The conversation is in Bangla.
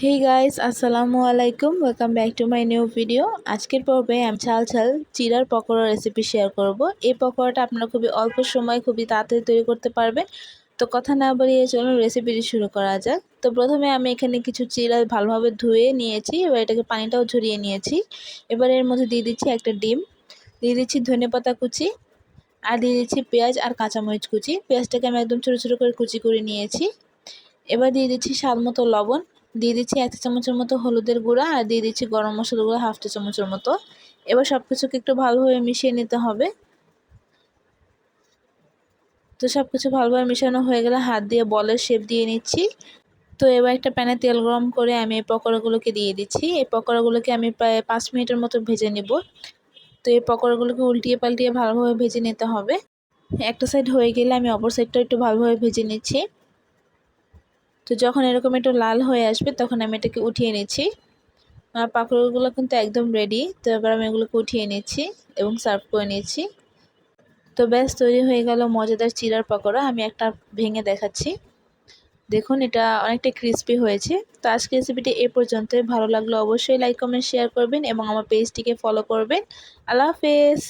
হে গাইস, আসসালামু আলাইকুম। Welcome back to my new video. আজকের পর্বে আমি ঝাল ঝাল চিড়ার পকোড়া রেসিপি শেয়ার করব। এই পকোড়াটা আপনারা খুবই অল্প সময় খুবই তাড়াতাড়ি তৈরি করতে পারবেন। তো কথা না বাড়িয়ে চলুন রেসিপিটি শুরু করা যাক। তো প্রথমে আমি এখানে কিছু চিড়া ভালোভাবে ধুয়ে নিয়েছি। এবার এটাকে পানিটাও ঝরিয়ে নিয়েছি। এবার এর মধ্যে দিয়ে দিচ্ছি একটা ডিম, দিয়ে দিচ্ছি ধনেপাতা কুচি, আর দিয়ে দিচ্ছি পেঁয়াজ আর কাঁচামরিচ কুচি। পেঁয়াজটাকে আমি একদম ছোটো ছোটো করে কুচি করে নিয়েছি। এবার দিয়ে দিচ্ছি স্বাদ মতো লবণ, দিয়ে দিচ্ছি 1 চা চামচের মতো হলুদের গুঁড়া, আর দিয়ে দিচ্ছি গরম মশলার গুঁড়া 1/2 চা চামচের মতো। এবার সব কিছুকে একটু ভালোভাবে মিশিয়ে নিতে হবে। তো সব কিছু ভালোভাবে মেশানো হয়ে গেলে হাত দিয়ে বলের শেপ দিয়ে নিচ্ছি। তো এবার একটা প্যানে তেল গরম করে আমি এই পকোড়াগুলোকে দিয়ে দিচ্ছি। এই পকোড়াগুলোকে আমি প্রায় 5 মিনিটের মতো ভেজে নেব। তো এই পকোড়াগুলোকে উল্টিয়ে পাল্টিয়ে ভালোভাবে ভেজে নিতে হবে। একটা সাইড হয়ে গেলে আমি অপর সাইডটা একটু ভালোভাবে ভেজে নিচ্ছি। তো যখন এরকম একটু লাল হয়ে আসবে তখন আমি এটাকে উঠিয়ে নিচ্ছি। আর পাকোড়াগুলো কিন্তু একদম রেডি। তো এবার আমি এগুলোকে উঠিয়ে নিচ্ছি এবং সার্ভ করে নিচ্ছি। তো ব্যাস তৈরি হয়ে গেল মজাদার চিড়ার পকোড়া। আমি একটা ভেঙে দেখাচ্ছি। দেখুন, এটা অনেকটা ক্রিস্পি হয়েছে। তো আজকের রেসিপিটি এ পর্যন্তই। ভালো লাগলে অবশ্যই লাইক কমেন্ট শেয়ার করবেন এবং আমার পেজটিকে ফলো করবেন। আল্লাহ হাফেজ।